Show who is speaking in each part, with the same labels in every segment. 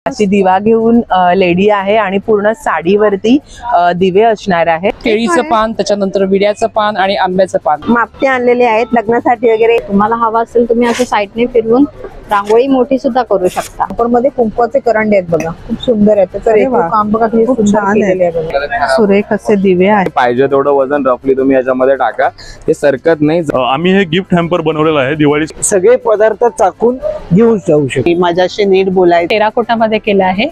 Speaker 1: अशी दिवा घेऊन लेडी आहे आणि पूर्ण साडीवरती दिवे असणार आहे।
Speaker 2: केळीचं पान, त्याच्यानंतर विड्याचं पान आणि आंब्याचं पान
Speaker 3: मापटे आणलेले आहेत लग्नासाठी वगैरे। तुम्हाला हवा असेल तुम्ही असं साईडने फिरवून रांगोळी मोठी सुद्धा करू शकता।
Speaker 4: पण मध्ये कुंकवाचे करंडे आहेत बघा, खूप सुंदर आहे। त्याचं काम बघा किती सुंदर केलेले आहे बघा, सुरेख असे दिवे आहेत।
Speaker 5: पाहिजे तेवढं वजन रफली तुम्ही याच्यामध्ये टाका, हे सरकत नाही।
Speaker 6: आम्ही हे गिफ्ट हॅम्पर बनवलेलं आहे दिवाळी।
Speaker 4: सगळे पदार्थ चाकून घेऊन जाऊ शकतो। माझ्याशी नीट बोलायचं।
Speaker 2: टेराकोटा मध्ये केलं आहे।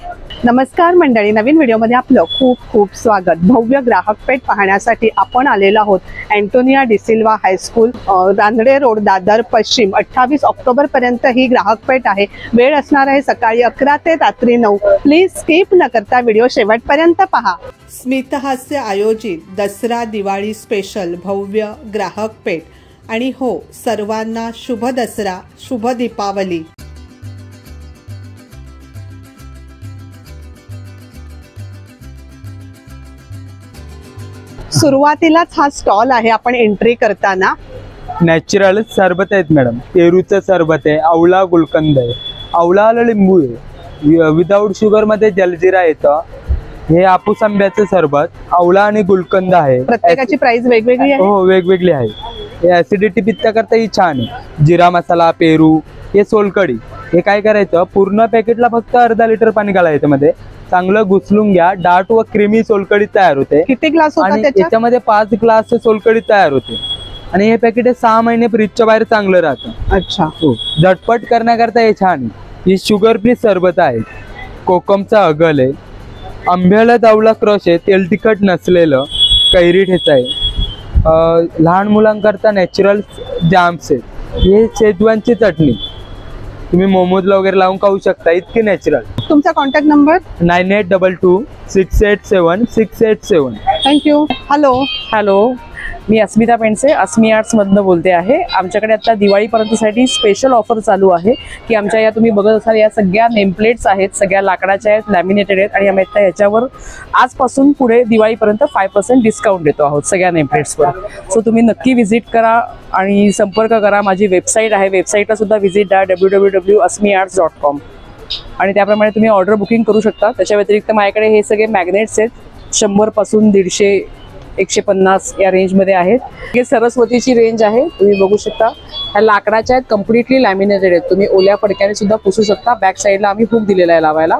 Speaker 7: नमस्कार मंडळी, नवीन व्हिडिओमध्ये आपलं खूप खूप स्वागत। भव्य ग्राहक पेठ पाहण्यासाठी आपण आलेलो आहोत Antonia D'Silva high school, Ranjade road, Dadar पश्चिम। 28 ऑक्टोबर पर्यंत ही ग्राहक पेठ आहे। वेळ असणार आहे सकाळी 11 ते रात्री 9। प्लीज स्किप न करता व्हिडिओ शेवटपर्यंत पहा। स्मितहास्य आयोजित दसरा दिवाळी स्पेशल भव्य ग्राहक पेठ। आणि हो, सर्वांना शुभ दसरा, शुभ दीपावली। सुरुवातीलाच हा स्टॉल आहे। आपण एंट्री करताना
Speaker 8: नॅचरल सरबत आहेत मॅडम। पेरूचं सरबत आहे, आवळा गुलकंद आहे, आवळा लिंबू आहे, विदाउट शुगर मध्ये जलजिरा येतं। हे आपूस आंब्याचं सरबत, आवळा आणि गुलकंद आहे।
Speaker 7: प्रत्येकाची प्राइस वेगवेगळी आहे।
Speaker 8: हो, वेगवेगळी आहे। हे ऍसिडिटी पित्त करता ही छान आहे। जिरा मसाला, पेरू, हे सोलकडी। हे काय करायचं, पूर्ण पॅकेटला फक्त अर्धा लिटर पाणी घालायचं मध्ये, चांगलं घुसलून घ्या। डार्ट व क्रीमी सोलकडी तयार होते।
Speaker 7: किती ग्लास होतात
Speaker 8: त्याच्यामध्ये 5 ग्लास सोलकडी तयार होते। आणि हे पॅकेट 6 महिने फ्रीजच्या बाहेर चांगलं राहतं।
Speaker 7: अच्छा,
Speaker 8: हो, झटपट करण्याकरता हे छान आहे। ही शुगर फ्री सरबत आहे। कोकमचा अगल आहे, आंब्याला आवळा क्रश आहे, तेल तिखट नसलेलं, कैरी ठेचा आहे। लहान मुलांकरता नॅचरल जॅम्स आहेत। हे शेजवानची चटणी, तुम्ही मोमोजला वगैरे लावून खाऊ शकता, इतकी नॅचरल।
Speaker 7: तुमचा कॉन्टॅक्ट नंबर
Speaker 8: 9822 687 687।
Speaker 7: थँक्यू।
Speaker 2: हॅलो, मी अस्मिता पेंडसे, अस्मी आर्ट्स मधनं बोलते आहे। आमच्याकडे आता दिवाळीपर्यंतसाठी स्पेशल ऑफर चालू आहे की आमच्या या तुम्ही बघत असाल या सगळ्या नेमप्लेट्स आहेत, सगळ्या लाकडाच्या आहेत, लॅमिनेटेड आहेत। आणि आम्ही आता याच्यावर आजपासून पुढे दिवाळीपर्यंत 5% डिस्काउंट देतो आहोत सगळ्या नेमप्लेट्सवर। सो तुम्ही नक्की व्हिजिट करा आणि संपर्क करा। माझी वेबसाईट आहे, वेबसाईटला सुद्धा व्हिजिट द्या, www.asmiarts.com। आणि त्याप्रमाणे तुम्ही ऑर्डर बुकिंग करू शकता। त्याच्या व्यतिरिक्त माझ्याकडे हे सगळे मॅग्नेट्स आहेत, 100 पासून 150 150 या रेंजमध्ये आहेत। हे सरस्वतीची रेंज आहे, तुम्ही बघू शकता। ह्या लाकडाच्या आहेत, कम्प्लिटली लॅमिनेटेड आहेत, तुम्ही ओल्या फडक्याने सुद्धा पुसू शकता। बॅक साईडला आम्ही हुक दिलेला आहे लावायला।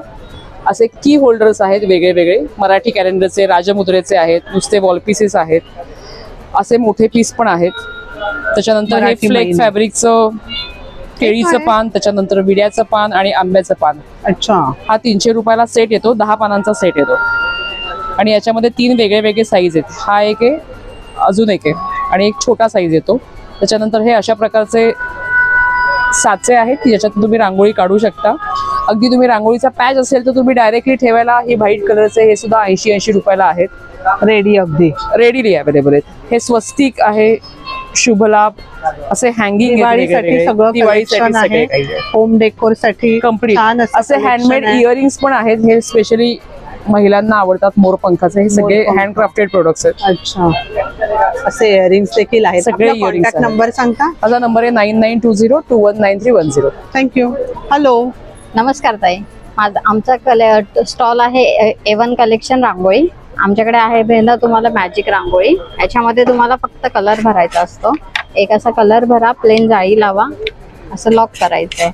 Speaker 2: असे की होल्डर्स आहेत वेगळे वेगळे, मराठी कॅलेंडरचे, राजमुद्रेचे आहेत, नुसते वॉल पीसेस आहेत, असे मोठे पीस पण आहेत। त्याच्यानंतर हे फ्लेक फॅब्रिकचं केळीचं पान, त्याच्यानंतर विड्याचं पान आणि आंब्याचं पान।
Speaker 7: अच्छा,
Speaker 2: हा 300 रुपयाला सेट येतो, 10 पानांचा सेट येतो। आणि याच्यामध्ये 3 वेगळे वेगळे साईज आहेत। हा एक आहे, अजून एक आहे, आणि एक छोटा साईज येतो। त्याच्यानंतर हे अशा प्रकारचे साचे आहेत की ज्याच्यात तुम्ही रांगोळी काढू शकता। अगदी तुम्ही रांगोळीचा पॅच असेल तर तुम्ही डायरेक्टली ठेवायला हे व्हाईट कलरचे, हे सुद्धा 80-80 रुपयाला आहेत।
Speaker 7: रेडी, अगदी
Speaker 2: रेडीली अवेलेबल आहेत। हे स्वस्तिक आहे, शुभलाभ, असे हँगिंग
Speaker 7: दिवाळीसाठी सगळं दिवाळीसाठी, होम डेकोर साठी
Speaker 2: कम्प्लीट असे हँडमेड इयरिंग्स पण आहेत। हे स्पेशली महिलांना आवडतात, मोरपंखाचे। हे सगळे हँडक्राफ्टेड प्रोडक्ट्स आहेत।
Speaker 7: अच्छा, असे इयरिंग्स देखील आहेत।
Speaker 2: सगळे इयरिंग्स।
Speaker 7: नंबर सांगता?
Speaker 2: माझा नंबर आहे 9920219310।
Speaker 7: थँक्यू। हॅलो,
Speaker 3: नमस्कार ताई, आमचा स्टॉल आहे A1 कलेक्शन रांगोळी। आमच्याकडे आहे पहिला तुम्हाला मॅजिक रांगोळी। याच्यामध्ये तुम्हाला फक्त कलर भरायचा असतो। एक असा कलर भरा, प्लेन जाळी लावा, असं लॉक करायचंय,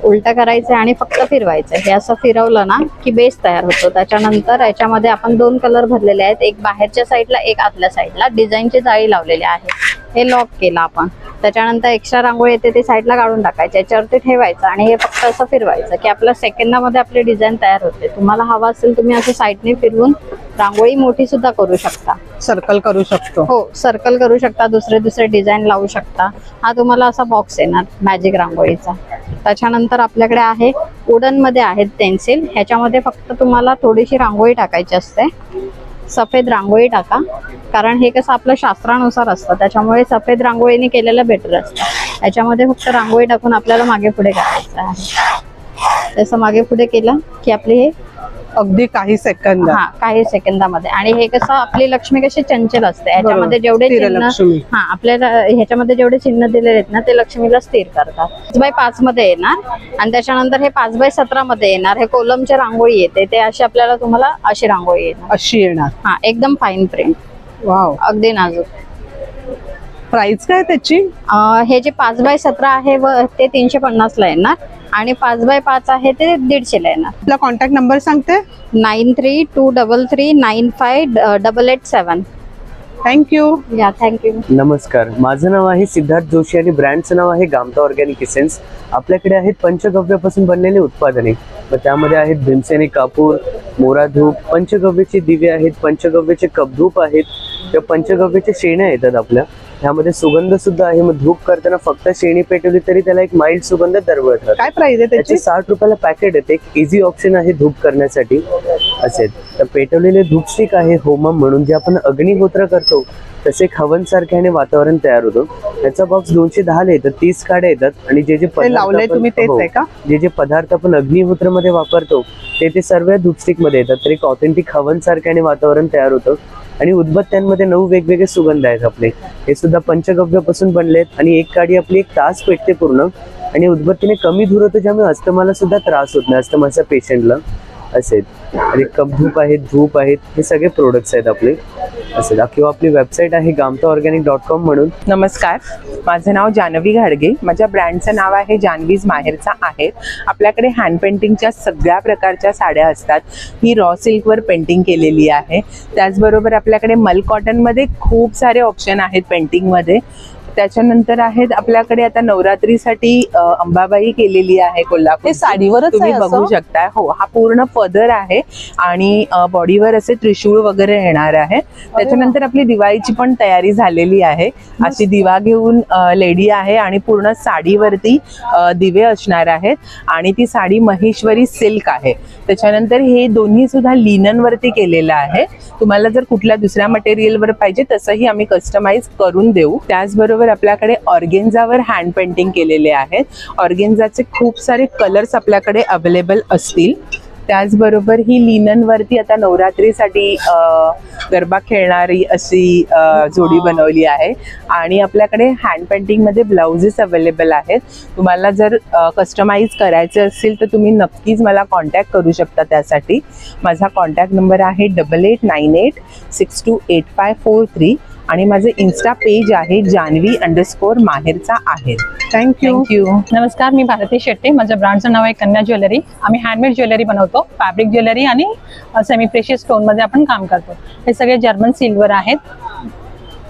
Speaker 3: उलट करायचंय आणि फक्त फिरवायचंय। हे असं फिरवलं ना की बेस तयार होतो। त्याच्यानंतर याच्यामध्ये आपण 2 कलर भरलेले आहेत, एक बाहेरच्या साईडला, एक आतल्या साईडला। डिझाईनची जाळी लावलेली आहे, हे लॉक केलं आपण। त्याच्यानंतर एक्स्ट्रा रांगोळी येते ती साईडला काढून टाकायची, याच्यावरती ठेवायचं आणि हे फक्त असं फिरवायचं की आपल्या सेकंदामध्ये आपली डिझाईन तयार होते। तुम्हाला हवा असेल तुम्ही असं साईडने फिरवून रांगोळी मोठी सुद्धा करू शकता,
Speaker 7: सर्कल करू शकतो।
Speaker 3: हो, सर्कल करू शकता, दुसरे डिझाईन लावू शकता। हा तुम्हाला असा बॉक्स येणार मॅजिक रांगोळीचा। त्याच्यानंतर आपल्याकडे आहे वुडन मध्ये आहेत पेन्सिल। ह्याच्यामध्ये फक्त तुम्हाला थोडीशी रांगोळी टाकायची असते, सफेद रांगोळी टाका, कारण हे कसं आपलं शास्त्रानुसार असतं, त्याच्यामुळे सफेद रांगोळीने केलेलं बेटर असतं। याच्यामध्ये फक्त रांगोळी टाकून आपल्याला मागे पुढे करायचं आहे। तसं मागे पुढे केलं की आपले हे
Speaker 7: अगदी काही सेकंद.
Speaker 3: हा काही सेकंदामध्ये. आणि हे कसं आपली लक्ष्मी कशी चंचल असते, ह्याच्यामध्ये जेवढे चिन्ह
Speaker 7: लक्ष्मी.
Speaker 3: हा आपल्याला ह्याच्यामध्ये जेवढे चिन्ह दिलेले आहेत ना ते लक्ष्मीला स्थिर करतात. 5x5 मध्ये येणार आणि त्याच्यानंतर हे 5x17 मध्ये येणार. हे कोलमची रांगोळी येते, ते अशी आपल्याला तुम्हाला अशी रांगोळी येणार,
Speaker 7: अशी येणार.
Speaker 3: हा एकदम फाईन प्रिंट.
Speaker 7: वाव.
Speaker 3: अगदी नाजूक.
Speaker 7: प्राइस काय त्याची?
Speaker 3: हे जे 5x17 आहे ते 350 ला येणार आणि 5x5 आहे ते 150 ला येणार.
Speaker 7: आपला कॉन्टॅक्ट नंबर सांगते.
Speaker 3: 9323395887.
Speaker 7: थँक्यू.
Speaker 3: या थँक्यू.
Speaker 9: नमस्कार, माझं नाव आहे सिद्धार्थ जोशी आणि ब्रँडचं नाव आहे गामता ऑर्गॅनिक इसेन्स. आपल्याकडे आहेत पंचगव्यापासून बनलेले उत्पादने. मग त्यामध्ये आहेत भीमसेनी कापूर, मोरा धूप, पंचगव्याचे दिवे आहेत, पंचगव्याचे कपधूप आहेत, त्या पंचगव्याच्या शेण्या येतात आपल्या. ह्यामध्ये सुगंध सुद्धा आहे. मग धूप करताना फक्त शेणी पेटवली तरी त्याला एक माइल्ड सुगंध दरवळतात.
Speaker 7: काय प्राइस आहे त्याची?
Speaker 9: 60 रुपयाला पॅकेट येते. एक इझी ऑप्शन आहे धूप करण्यासाठी असेल तर पेटवलेले धूपस्टिक आहे होमम म्हणून, जे आपण अग्निहोत्र करतो तसे एक हवन सारख्याने वातावरण तयार होतं. त्याचा बॉक्स 210 ला येतात, 30 काड्या येतात. आणि जे
Speaker 7: लावलंय तुम्ही तेच आहे का?
Speaker 9: जे पदार्थ आपण अग्निहोत्र मध्ये वापरतो ते सर्व धूपस्टिक मध्ये येतात. तर एक ऑथेंटिक हवन सारख्याने वातावरण तयार होतं. आणि उदबत्त्यांमध्ये 9 वेगवेगळे सुगंध आहेत आपले. हे सुद्धा पंचगव्यापासून बनलेत आणि एक काडी आपली 1 तास पेटते पूर्ण. आणि उदबत्तीने कमी धूर होतं, ज्यामुळे अस्थमाला सुद्धा त्रास होत नाही अस्थमाच्या पेशंटला असेल. आणि कपधूप आहेत, धूप आहेत, हे सगळे प्रोडक्ट्स आहेत आपले असेल. किंवा आपली वेबसाईट आहे gamtaorganic.com म्हणून.
Speaker 1: नमस्कार, माझं नाव जानवी घाडगे. माझ्या ब्रँडचं नाव आहे जानवीज माहेरचा आहे. आपल्याकडे हँड पेंटिंगच्या सगळ्या प्रकारच्या साड्या असतात. ही रॉ सिल्कवर पेंटिंग केलेली आहे. त्याचबरोबर आपल्याकडे मल कॉटनमध्ये खूप सारे ऑप्शन आहेत पेंटिंगमध्ये. त्याच्यानंतर आहेत आपल्याकडे आता नवरात्रीसाठी अंबाबाई केलेली आहे कोल्हापूर.
Speaker 7: साडीवरच
Speaker 1: तुम्ही बघू शकता. हो, हा पूर्ण पदर आहे आणि बॉडीवर असे त्रिशूळ वगैरे येणार आहे. त्याच्यानंतर आपली दिवाळीची पण तयारी झालेली आहे. अशी दिवा घेऊन लेडी आहे आणि पूर्ण साडीवरती दिवे असणार आहेत आणि ती साडी महेश्वरी सिल्क आहे. त्याच्यानंतर हे दोन्ही सुद्धा लिनन वरती केलेलं आहे. तुम्हाला जर कुठल्या दुसऱ्या मटेरियलवर पाहिजे तसंही आम्ही कस्टमाइज करून देऊ. त्याचबरोबर आपल्याकडे ऑर्गेन्झावर हँड पेंटिंग केलेले आहेत. ऑर्गेन्झाचे खूप सारे कलर्स आपल्याकडे अवेलेबल असतील. त्याचबरोबर ही लिनन वरती आता नवरात्रीसाठी गरबा खेळणारी अशी जोडी बनवली आहे. आणि आपल्याकडे हँड पेंटिंग मध्ये ब्लाउजेस अवेलेबल आहेत. तुम्हाला जर कस्टमाइज करायचे असतील तर तुम्ही नक्कीच मला कॉन्टॅक्ट करू शकता. त्यासाठी माझा कॉन्टॅक्ट नंबर आहे 8898628543 आणि माझे इन्स्टा पेज आहे जानवी_माहेरचा आहे.
Speaker 7: थँक्यू.
Speaker 2: नमस्कार, मी भारती शेट्टे. माझ्या ब्रँडचं नाव आहे कन्या ज्वेलरी. आम्ही हँडमेड ज्वेलरी बनवतो. फॅब्रिक ज्वेलरी आणि सेमी प्रेशियस स्टोन मध्ये आपण काम करतो. हे सगळे जर्मन सिल्वर आहेत.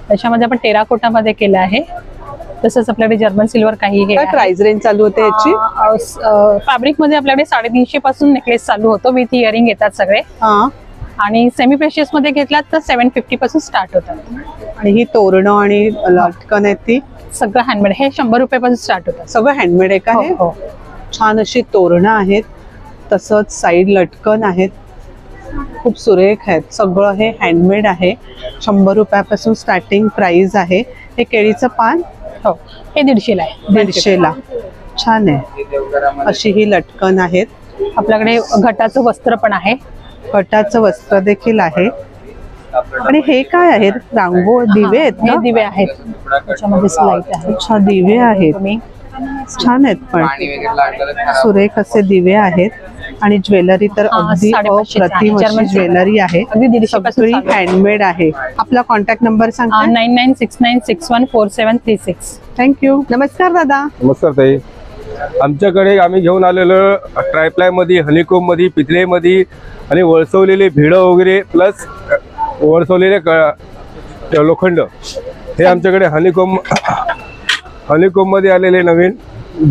Speaker 2: त्याच्यामध्ये आपण टेराकोटामध्ये केलं आहे. तसंच आपल्याकडे जर्मन सिल्वर काही हे
Speaker 7: प्राइस रेंज चालू होते याची?
Speaker 2: फॅब्रिक मध्ये आपल्याकडे 350 पासून नेकलेस चालू होतो. विथ इयरिंग येतात सगळे. आणि सेमी प्रेशियस मध्ये घेतलात तर 750 पासून स्टार्ट होतात.
Speaker 7: आणि ही तोरणं आणि लटकन आहेत ती
Speaker 2: सगळं हँडमेड. हे 100 रुपयापासून स्टार्ट होतात.
Speaker 7: सगळं हँडमेड आहे का?
Speaker 2: हो.
Speaker 7: छान अशी तोरणं आहेत, तसंच साईड लटकन आहेत, खूप सुरेख आहेत. सगळं हे हँडमेड आहे. 100 रुपयापासून स्टार्टिंग प्राइस आहे. हे केळीचं पान
Speaker 2: हो, हे 150 ला आहे.
Speaker 7: 150 ला. छान आहे. अशी ही लटकन आहेत.
Speaker 2: आपल्याकडे घटाचं वस्त्र पण आहे.
Speaker 7: घटाचं वस्त्र देखील आहे. आणि हे काय आहेत? रांगोळ दिवे आहेत.
Speaker 2: हे दिवे आहेत. त्याच्यामध्ये लाईट आहे.
Speaker 7: अच्छा, दिवे आहेत. छान आहेत. पण सुरेख असे दिवे आहेत. आणि ज्वेलरी तर अगदी अप्रतिम अशी ज्वेलरी आहे. सगळी हँडमेड आहे. आपला कॉन्टॅक्ट नंबर सांगा.
Speaker 2: 9969614736.
Speaker 7: थँक्यू. नमस्कार दादा.
Speaker 10: नमस्कार ताई. आमच्याकडे आम्ही घेऊन आलेलं ट्रायप्लाय मध्ये, हनीकोम मध्ये, पितळे मध्ये आणि वळसवलेले भिडं वगैरे प्लस वळसवलेले लोखंड हे आमच्याकडे हनीकोम मध्ये आलेले नवीन.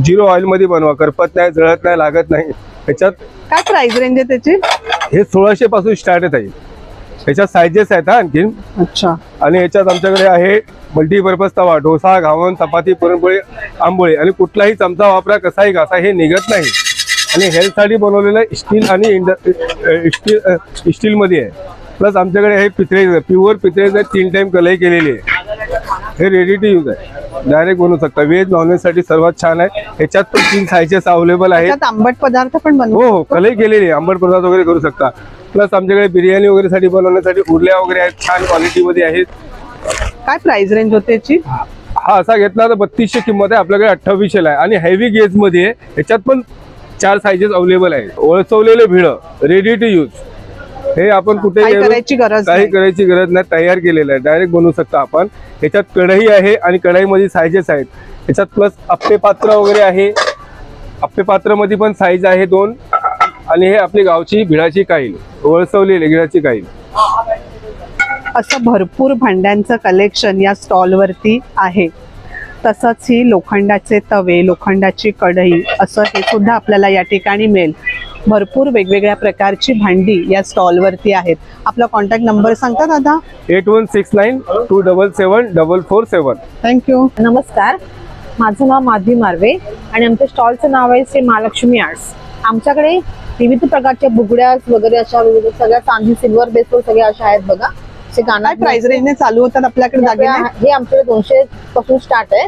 Speaker 10: 0 ऑइल मध्ये बनवा, करपत नाही, जळत नाही, लागत नाही. ह्याच्यात
Speaker 7: काय प्राइस रेंज आहे त्याची?
Speaker 10: हे 1600 पासून स्टार्ट आहे. ह्याच्यात सायझेस आहेत आणखीन.
Speaker 7: अच्छा.
Speaker 10: आणि याच्यात आमच्याकडे आहे मल्टीपर्पज तवा, डोसा, घावन, चपाती, पुरणपोळी, आंबोळी आणि कुठलाही चमचा वापरा, कसाही घासा, हे निघत नाही. आणि हेल्थसाठी बनवलेलं स्टील आणि स्टील मध्ये आहे. प्लस आमच्याकडे हे पितळे, प्युअर पितळे 3 टाइम कलई केलेली आहे. हे रेडी टू यूज आहे. डायरेक्ट बनवू शकता. व्हेज नॉनव्हेज साठी सर्वात छान आहे. ह्याच्यात पण 3 साईजेस अवेलेबल आहेत.
Speaker 7: त्यात आंबट पदार्थ पण बनवू.
Speaker 10: हो, कलई केलेली आहे. आंबट पदार्थ वगैरे करू शकता. प्लस आमच्याकडे बिर्याणी वगैरे साठी बनवण्यासाठी उरल्या वगैरे आहेत, छान क्वालिटी मध्ये आहेत.
Speaker 7: काय प्राइस रेंज होते याची?
Speaker 10: हा असा घेतला तर 3200 किंमत आहे, आपल्याकडे 2800 आहे. आणि हेवी गेज मध्ये आहे. ह्याच्यात पण 4 साईजेस अवेलेबल आहेत. ओळसवलेले भिड रेडी टू यूज. हे आपण कुठे
Speaker 7: काही करायची गरज
Speaker 10: नाही, तयार केलेलं आहे. डायरेक्ट बनवू शकता आपण. ह्याच्यात कढई आहे आणि कढईमध्ये साईजेस आहेत. ह्याच्यात प्लस अप्पे पात्र वगैरे आहे. अप्पे पात्र मध्ये पण साईज आहे 2. आणि हे आपली गावची भिडाची काईल, ओळसवलेली भिडाची काईल.
Speaker 7: असं भरपूर भांड्यांचं कलेक्शन या स्टॉल वरती आहे. तसंच ही लोखंडाचे तवे, लोखंडाची कढई असं हे सुद्धा आपल्याला या ठिकाणी मिळेल. भरपूर वेगवेगळ्या प्रकारची भांडी या स्टॉल वरती आहेत. आपला कॉन्टॅक्ट नंबर सांगता दादा?
Speaker 10: 8169277447.
Speaker 7: थँक्यू.
Speaker 11: नमस्कार, माझं नाव माधवी मार्वे आणि आमच्या स्टॉलचं नाव आहे श्री महालक्ष्मी आर्ट्स. आमच्याकडे विविध प्रकारच्या बुगड्या वगैरे अशा विविध सगळ्या चांदी सिल्वर बेसवर सगळ्या अशा आहेत बघा.
Speaker 7: काय प्राइस रेंजने चालू होतात आपल्याकडे दागिने?
Speaker 11: हे आमच्याकडे 200 पासून स्टार्ट आहे.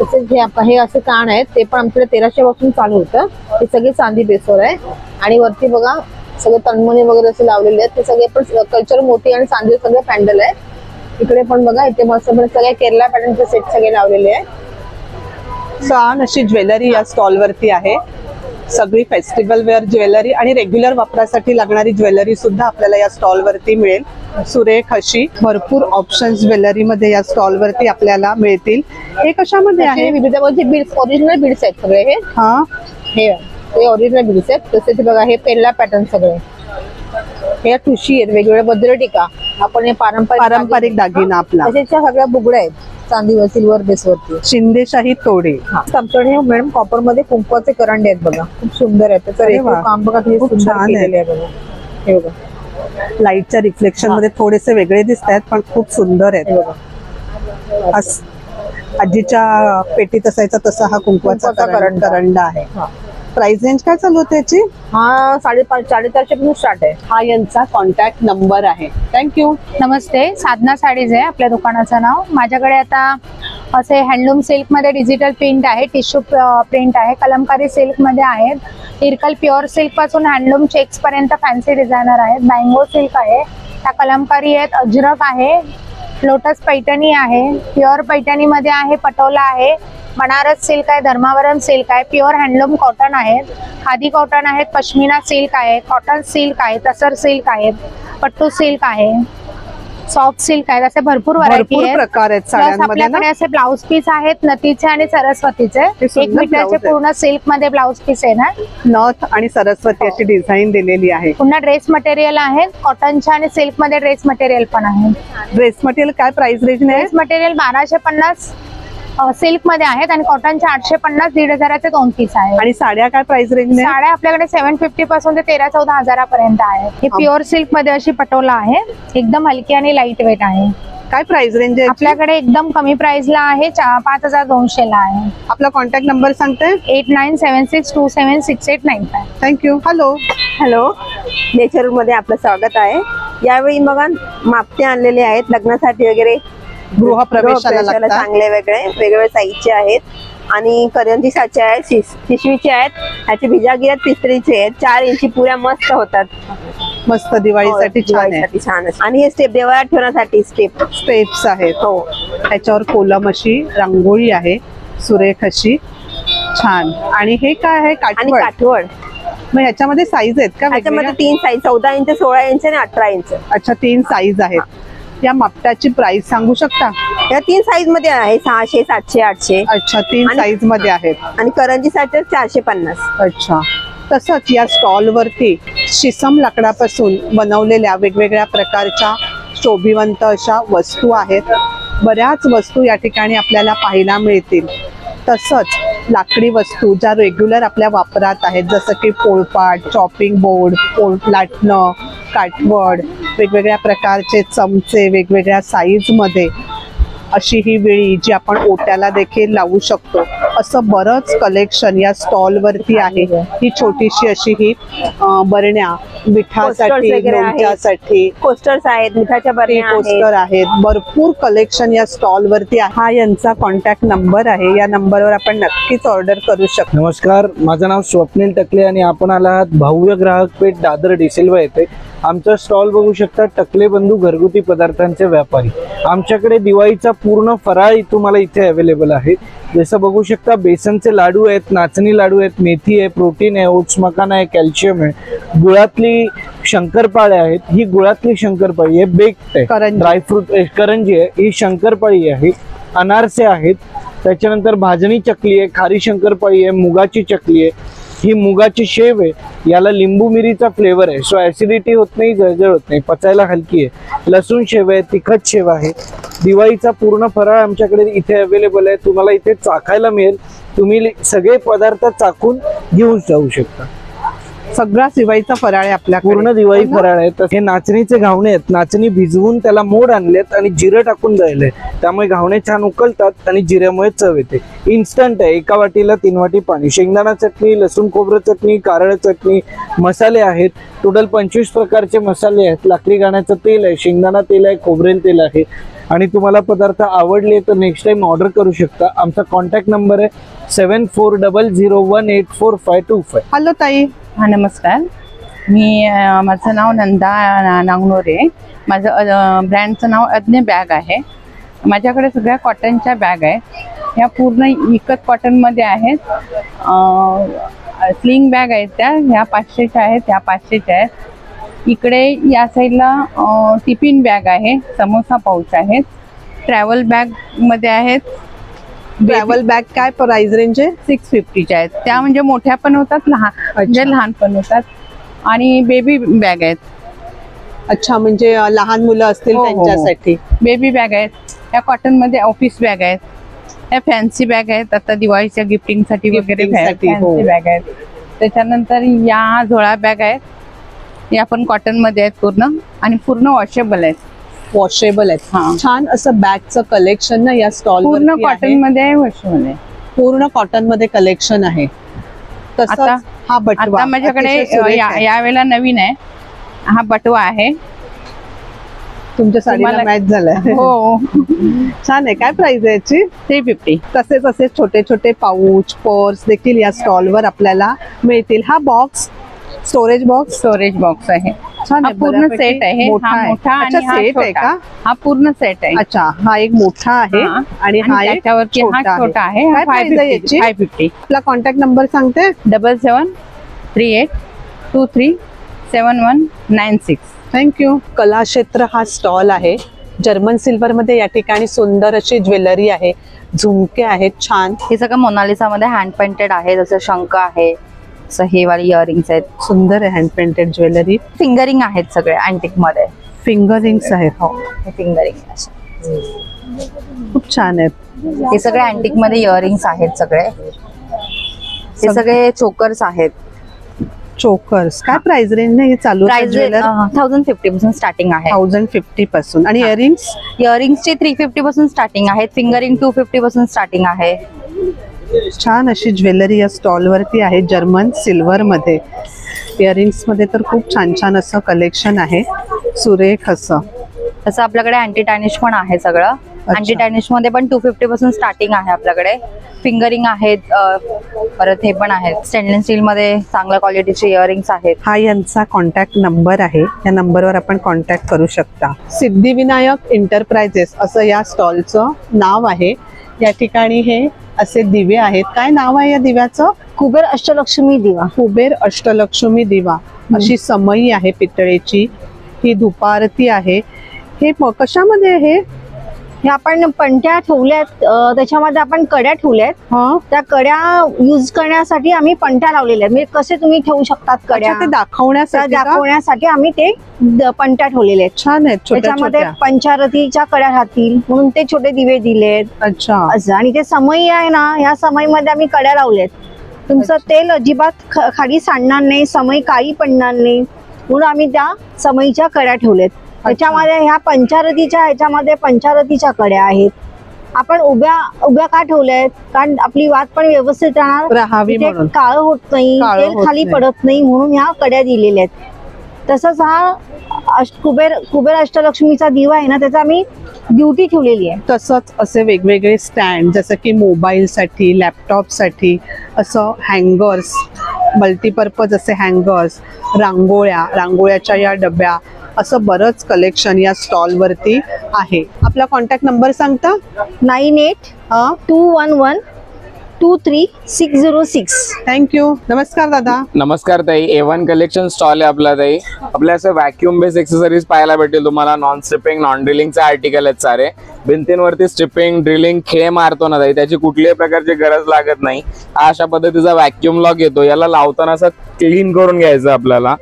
Speaker 11: तसेच हे असे कान आहेत ते पण आमच्याकडे 1300 पासून चालू होतं. हे सगळे चांदी बेसवर आहे. आणि वरती बघा सगळे तणमणी वगैरे असे लावलेले आहेत. ते सगळे पण कल्चर मोती आणि चांदी सगळे पॅन्डल आहे. इकडे पण बघा इथे मस्त सगळे केरला पॅटर्नचे सेट सगळे लावलेले आहे.
Speaker 7: छान अशी ज्वेलरी या स्टॉल वरती आहे. सगळी फेस्टिवल वेअर ज्वेलरी आणि रेग्युलर वापरासाठी लागणारी ज्वेलरी सुद्धा आपल्याला या स्टॉल वरती मिळेल. सुरेख अशी भरपूर ऑप्शन्स ज्वेलरी मध्ये या स्टॉल वरती आपल्याला मिळतील. हे कशामध्ये आहे?
Speaker 11: विविध बीड्स, ओरिजिनल बीड्स आहेत सगळे. हे ओरिजिनल बीड्स आहेत. तसेच बघा हे पेरला पॅटर्न सगळे. हे ठुशी आहेत वेगवेगळ्या बद्रटिका. आपण हे
Speaker 7: पारंपरिक दागिना आपला.
Speaker 11: तसेच्या सगळ्या बुगड्या आहेत चांदी सिल्वर बेसवरती.
Speaker 7: शिंदेशाही तोडे.
Speaker 11: आमच्याकडे मॅडम कॉपर मध्ये कुंकवाचे करंडे आहेत बघा, खूप सुंदर आहेत. त्याचं काम बघा किती सुंदर केलेले आहे बघा. हे बघा
Speaker 7: लाईटच्या रिफ्लेक्शन मध्ये थोडेसे वेगळे दिसत आहेत पण खूप सुंदर आहेत. आजीच्या पेटीत असायचा तसा हा कुंकवाचा करंडा आहे. प्राइस रेंज काय चालू होते याची?
Speaker 11: हा 450 पासून स्टार्ट आहे.
Speaker 7: हा यांचा कॉन्टॅक्ट नंबर आहे. थँक्यू.
Speaker 12: नमस्ते, साधना साडीज आहे आपल्या दुकानाचं नाव. माझ्याकडे आता असे हँडलूम सिल्क मध्ये डिजिटल प्रिंट आहे, टिश्यू प्रिंट आहे, कलमकारी सिल्क मध्ये आहेत, इरकल प्युअर सिल्क पासून हँडलूम चेक्स पर्यंत फॅन्सी डिझायनर आहेत, मँगो सिल्क आहे, त्या कलमकारी आहेत, अजरक आहे, लोटस पैठणी आहे, प्युअर पैठणी मध्ये आहे, पटोला आहे, बनारस सिल्क आहे, धर्मावरम सिल्क आहे, प्युअर हँडलूम कॉटन आहेत, खादी कॉटन आहेत, पश्मिना सिल्क आहे, कॉटन सिल्क आहे, तसर सिल्क आहेत, पट्टू सिल्क आहे, सॉफ्ट सिल्क आहेत. असे भरपूर व्हरायटी आहेत.
Speaker 7: प्रकार आहेत साड्यांमध्ये.
Speaker 12: आपल्याकडे असे ब्लाउज पीस आहेत नथीचे आणि सरस्वतीचे. 1 मीटरचे पूर्ण सिल्क मध्ये ब्लाउज पीस आहे ना.
Speaker 7: नथ आणि सरस्वती अशी डिझाईन दिलेली आहे.
Speaker 12: पुन्हा ड्रेस मटेरियल आहे, कॉटनच्या आणि सिल्क मध्ये ड्रेस मटेरियल पण आहे.
Speaker 7: ड्रेस मटेरियल काय price range?
Speaker 12: Dress material 1250 silk मध्ये आहेत आणि कॉटनच्या 850, 1500चे 2 पीस आहेत.
Speaker 7: आणि साड्या काय प्राइस रेंज?
Speaker 12: साड्या आपल्याकडे 750 पासून ते 13-14 हजारापर्यंत आहेत. हे प्युअर सिल्क मध्ये अशी पटोला आहे, एकदम हलकी आणि लाईट वेट आहे.
Speaker 7: काय प्राइस रेंज आहे?
Speaker 12: आपल्याकडे एकदम कमी प्राइसला आहे, 5200 ला आहे.
Speaker 7: आपला कॉन्टॅक्ट नंबर सांगते?
Speaker 12: 8976276895.
Speaker 7: थँक्यू.
Speaker 11: हॅलो नेचर मध्ये आपलं स्वागत आहे. यावेळी मग मापटे आणलेले आहेत लग्नासाठी वगैरे,
Speaker 7: गृहप्रवेशाला
Speaker 11: चांगले वेगवेगळे साईजचे आहेत. आणि करंजी साचे आहेत, शिशवीचे आहेत, ह्याचे भिजागी आहेत, पिस्तरीचे आहेत, 4 इंची पुऱ्या मस्त होतात.
Speaker 7: मस्त दिवाळीसाठी छान आहे.
Speaker 11: आणि हे स्टेप देवळात ठेवण्यासाठी
Speaker 7: स्टेप्स आहेत. हो, त्याच्यावर कोलम अशी रांगोळी आहे, सुरेख अशी छान. आणि हे काय आहे?
Speaker 11: काठवड.
Speaker 7: मग ह्याच्यामध्ये साईज आहेत का?
Speaker 11: ह्याच्यामध्ये 3 साईज, 14 इंच, 16 इंच आणि 18 इंच.
Speaker 7: अच्छा, 3 साईज आहेत. या मापटाची प्राइस सांगू शकता?
Speaker 11: या 3 साईज मध्ये आहे, 600, 700, 800.
Speaker 7: अच्छा, 3 साईज मध्ये आहेत.
Speaker 11: आणि करंजी साचे 450.
Speaker 7: अच्छा. तसंच या स्टॉल वरती शिसम लाकडापासून बनवलेल्या वेगवेगळ्या प्रकारच्या शोभिवंत अशा वस्तू आहेत. बऱ्याच वस्तू या ठिकाणी आपल्याला पाहायला मिळतील. तसंच लाकडी वस्तू ज्या रेग्युलर आपल्या वापरात आहेत, जसं की पोळपाट, चॉपिंग बोर्ड, लाटणं, काठवड, वेगवेगळ्या प्रकारचे चमचे वेगवेगळ्या साईज मध्ये, अशी ही विळी जी आपण ओट्याला देखील लावू शकतो, असं बरंच कलेक्शन या स्टॉल वरती आहे। ही छोटीशी अशी ही बरण्या मिठासाठी, लोणच्यासाठी
Speaker 11: कोस्टर्स आहेत, मिठाच्या बरण्या
Speaker 7: पोस्टर आहेत, भरपूर कलेक्शन या स्टॉल वरती आहे। हा यांचा कॉन्टॅक्ट नंबर आहे, या नंबरवर आपण नक्कीच ऑर्डर करू शकतो।
Speaker 13: नमस्कार, माझं नाव स्वप्नील टकले आणि आपण आला आहात भव्य ग्राहक पेठ दादर डिसिल्वा येथे। आमचा स्टॉल बघू शकता, टकले बंधू घरगुती पदार्थांचे व्यापारी। आमच्याकडे दिवाळीचा पूर्ण फराळ तुम्हाला इथे अवेलेबल आहे। जसं बघू शकता, बेसनचे लाडू आहेत, नाचणी लाडू आहेत, मेथी आहे, प्रोटीन आहे, ओट्स मखाना आहे, कॅल्शियम आहे, गुळातली शंकरपाळी आहेत, ही गुळातली शंकरपाळी आहे, बेक्ड आहे, ड्रायफ्रूट करंजी आहे, ही शंकरपाळी आहे, अनारसे आहेत, त्याच्यानंतर भाजणी चकली आहे, खारी शंकरपाळी आहे, मुगाची चकली आहे, ही मुगाची शेव आहे, याला लिंबू मिरीचा फ्लेवर आहे, सो ऍसिडिटी होत नाही, जळजळ होत नाही, पचायला हलकी आहे, लसूण शेव आहे, तिखट शेव आहे। दिवाळीचा पूर्ण फराळ आमच्याकडे इथे अवेलेबल आहे, तुम्हाला इथे चाखायला मिळेल, तुम्ही सगळे पदार्थ चाखून घेऊन जाऊ शकता।
Speaker 7: सगळा दिवाळीचा फराळ आहे आपल्या,
Speaker 13: पूर्ण दिवाळी फराळ आहे। तर हे नाचणीचे घावणे आहेत, नाचणी भिजवून त्याला मोड आणलेत आणि जिरं टाकून दळले, त्यामुळे घावणे छान उकळतात आणि जिऱ्यामुळे चव येते। इन्स्टंट आहे, एका वाटीला 3 वाटी पाणी, शेंगदाणा चटणी, लसूण खोबरं चटणी, कारळ चटणी, मसाले आहेत, टोटल 25 प्रकारचे मसाले आहेत, लाकडी घाण्याचं तेल आहे, शेंगदाणा तेल आहे, खोबरेल तेल आहे। आणि तुम्हाला पदार्थ आवडले तर नेक्स्ट टाइम ऑर्डर करू शकता। आमचा कॉन्टॅक्ट नंबर आहे 7400184525।
Speaker 7: हॅलो ताई।
Speaker 14: हा नमस्कार, माझं नाव नंदा नांगनोरे, माझं ब्रँडचं नाव अज्ञ बॅग आहे। माझ्याकडे सगळ्या कॉटनच्या बॅग आहेत, ह्या पूर्ण इकत कॉटनमध्ये आहेत। स्लिंग बॅग आहेत त्या, ह्या 500च्या आहेत, ह्या 500च्या आहेत। इकडे या साईडला टिफिन बॅग आहे, समोसा पाऊच आहेत, ट्रॅव्हल बॅग मध्ये आहेत।
Speaker 7: ट्रॅव्हल बॅग काय प्राइस रेंज आहे?
Speaker 14: 650च्या आहेत त्या, म्हणजे मोठ्या पण होतात, लहान म्हणजे लहान पण होतात, आणि बेबी बॅग आहेत।
Speaker 7: अच्छा, म्हणजे लहान मुलं असतील त्यांच्यासाठी
Speaker 14: बेबी बॅग आहेत, या कॉटन मध्ये ऑफिस बॅग आहेत, या फॅन्सी बॅग आहेत, आता दिवाळीच्या गिफ्टिंगसाठी वगैरे फॅन्सी बॅग आहेत। त्याच्यानंतर या झोळा बॅग आहेत, या पण कॉटन मध्ये आहेत पूर्ण, आणि पूर्ण वॉशेबल आहेत।
Speaker 7: वॉशेबल आहेत, छान असं बॅगचं कलेक्शन ना या स्टॉल
Speaker 14: पूर्ण कॉटन मध्ये आहे, वॉशेबल आहे,
Speaker 7: पूर्ण कॉटन मध्ये कलेक्शन आहे।
Speaker 14: आता
Speaker 7: हा बटवा
Speaker 14: आता माझ्याकडे यावेळेला नवीन आहे, हा बटवा आहे,
Speaker 7: तुमच्या साडीला मॅच झालाय।
Speaker 14: हो
Speaker 7: छान आहे। काय प्राइस आहे याची?
Speaker 14: 350।
Speaker 7: तसेच असे छोटे छोटे पाऊच, पर्स देखील या स्टॉल वर आपल्याला मिळतील। हा बॉक्स स्टोरेज बॉक्स
Speaker 14: आहे, हा पूर्ण सेट आहे, हा मोठा आणि हा छोटा, हा पूर्ण सेट आहे।
Speaker 7: अच्छा, हा एक मोठा आहे आणि हा एक
Speaker 14: छोटा आहे।
Speaker 7: काय प्राइस आहे याची?
Speaker 14: 550।
Speaker 7: आपला कॉन्टॅक्ट नंबर सांगते?
Speaker 14: 7738237196।
Speaker 7: थँक्यू। कलाक्षेत्र हा स्टॉल आहे, जर्मन सिल्वर मध्ये या ठिकाणी सुंदर अशी ज्वेलरी आहे, झुमके आहेत छान।
Speaker 3: हे सगळं मोनालिसा मध्ये हँड पेंटेड आहे, जसं शंख आहे, हे वाली इयरिंग्स आहेत,
Speaker 7: सुंदर आहे हँड पेंटेड ज्वेलरी।
Speaker 3: फिंगरिंग आहेत सगळे अँटिक मध्ये,
Speaker 7: फिंगरिंग्स आहेत।
Speaker 3: हो, हे फिंगरिंग
Speaker 7: खूप छान आहेत।
Speaker 3: हे सगळे अँटिक मध्ये इयरिंग्स आहेत सगळे, हे सगळे चोकर्स आहेत।
Speaker 7: चोकर्स काय प्राइस रेंज ने चालू?
Speaker 3: प्राइस 1050 पासून स्टार्टिंग आहे।
Speaker 7: 1050 पासून। आणि
Speaker 3: इयरिंग्सची 350 पासून स्टार्टिंग आहे, फिंगरिंग 250 पासून स्टार्टिंग आहे।
Speaker 7: छान अशी ज्वेलरी या स्टॉल वरती आहे, जर्मन सिल्वर मध्ये। इयरिंग्स मध्ये तर खूप छान छान असं कलेक्शन आहे, सुरेख असं।
Speaker 3: तसं आपल्याकडे अँटी टार्निश पण आहे सगळं, अँटी टार्निश मध्ये पण 250 पासून स्टार्टिंग आहे आपल्याकडे। फिंगरिंग आहेत, परत हे पण आहेत, स्टेनलेस स्टील मध्ये चांगल्या क्वालिटीचे इयरिंग्स आहेत।
Speaker 7: हा यांचा कॉन्टॅक्ट नंबर आहे, या नंबरवर आपण कॉन्टॅक्ट करू शकता। सिद्धिविनायक एंटरप्राइजेस असं या स्टॉलचं नाव आहे। या ठिकाणी हे असे दिवे आहेत, काय नाव आहे या दिव्याचं?
Speaker 11: कुबेर अष्टलक्ष्मी दिवा।
Speaker 7: कुबेर अष्टलक्ष्मी दिवा अशी समई आहे पितळेची। ही धूपारती आहे। हे कशामध्ये आहे?
Speaker 11: हे आपण पंट्या ठेवल्यात, त्याच्यामध्ये आपण कड्या ठेवल्यात, त्या कड्या यूज करण्यासाठी आम्ही पंट्या लावलेल्या आहेत, म्हणजे कसे तुम्ही ठेवू शकतात कड्या
Speaker 7: ते दाखवण्यासाठी
Speaker 11: आम्ही ते पंट्या ठेवलेल्या आहेत।
Speaker 7: छान आहेत,
Speaker 11: त्याच्यामध्ये पंचारतीच्या कड्या राहतील म्हणून ते छोटे दिवे दिलेत।
Speaker 7: अच्छा,
Speaker 11: असं। आणि ते समई आहे ना, या समईमध्ये आम्ही कड्या लावल्यात, तुमचं तेल अजिबात खाली सांडणार नाही, समई काही पडणार नाही म्हणून आम्ही त्या समईच्या कड्या ठेवल्यात। त्याच्यामध्ये ह्या पंचारतीच्या ह्याच्यामध्ये पंचारतीच्या कड्या आहेत। आपण उभ्या का ठेवल्या आहेत, कारण आपली वात पण व्यवस्थित
Speaker 7: राहावी म्हणून.
Speaker 11: काळं होत नाही,
Speaker 7: काळं
Speaker 11: तेल
Speaker 7: होत
Speaker 11: खाली
Speaker 7: नाही.
Speaker 11: पडत नाही म्हणून ह्या कड्या दिलेल्या आहेत. तसंच हा कुबेर अष्टलक्ष्मीचा दिवा आहे ना, त्याचा आम्ही ड्युटी ठेवलेली आहे.
Speaker 7: तसंच असे वेगवेगळे स्टँड, जसं की मोबाईलसाठी, लॅपटॉपसाठी असं हँगर्स, मल्टीपर्पज असे हँगर्स, रांगोळ्याच्या या डब्या, असं बरंच कलेक्शन या स्टॉलवरती आहे. आपला कॉन्टॅक्ट नंबर सांगता?
Speaker 11: 9821123606.
Speaker 7: थँक्यू. नमस्कार दादा.
Speaker 5: नमस्कार ताई. A1 कलेक्शन स्टॉल आहे आपला ताई. आपल्या असं व्हॅक्युम बेस एक्सेसरीज पाहायला भेटेल तुम्हाला. नॉन स्ट्रिपिंग, नॉन ड्रिलिंगचे आर्टिकल आहेत सारे. भिंतींवरती स्ट्रिपिंग, ड्रिलिंग, खेळ मारतो ना ताई, त्याची कुठल्याही प्रकारची गरज लागत नाही. हा अशा पद्धतीचा व्हॅक्युम लॉक येतो. याला लावताना असं क्लीन करून घ्यायचं आपल्याला.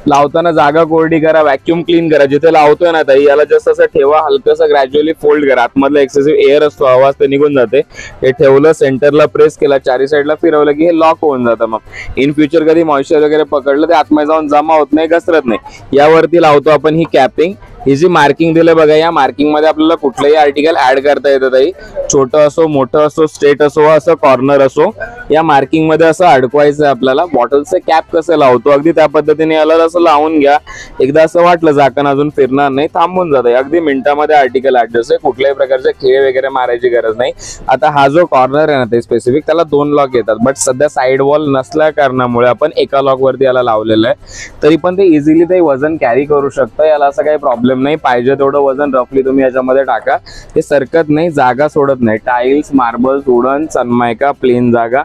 Speaker 5: लावताना जागा कोरडी करा, व्हॅक्युम क्लीन करा. जिथे लावतोय ना ताई, याला जस्ट असं ठेवा, हलकंसं ग्रॅज्युअली फोल्ड करा. आतमधला एक्सेसिव्ह एअर असतो, आवाज ते निघून जाते. हे ठेवलं, सेंटरला प्रेस केला, चारी साईडला फिरवलं की हे लॉक होऊन जातं. मग इन फ्युचर कधी मॉइश्चर वगैरे पकडलं ते आतमध्ये जाऊन जमा होत नाही, घसरत नाही. यावरती लावतो आपण ही कॅपिंग. ही जी मार्किंग दिलं बघा, या मार्किंग मध्ये आपल्याला कुठलंही आर्टिकल ऍड करता येतं ताई. छोटं असो, मोठं असो, स्ट्रेट असो, असं कॉर्नर असो, या मार्किंग मध्ये असं अडकवायचं आपल्याला. बॉटलचे कॅप कसं लावतो अगदी त्या पद्धतीने याला असं लावून घ्या. एकदा असं वाटलं झाकण अजून फिरणार नाही, थांबून जातं. अगदी मिनिटामध्ये आर्टिकल ऍडजस्ट आहे. कुठल्याही प्रकारचे खेळ वगैरे मारायची गरज नाही. आता हा जो कॉर्नर आहे ना ते स्पेसिफिक, त्याला 2 लॉक येतात, बट सध्या साईड वॉल नसल्या कारणामुळे आपण एका लॉक वरती याला लावलेलं आहे. तरी पण ते इझिली ते वजन कॅरी करू शकतं. याला असं काही प्रॉब्लेम नाही. पाहिजे तेवढं वजन रफली तुम्ही याच्यामध्ये टाका, हे सरकत नाही, जागा सोडत नाही. Tiles, marbles, wooden, Sunmica, plain जागा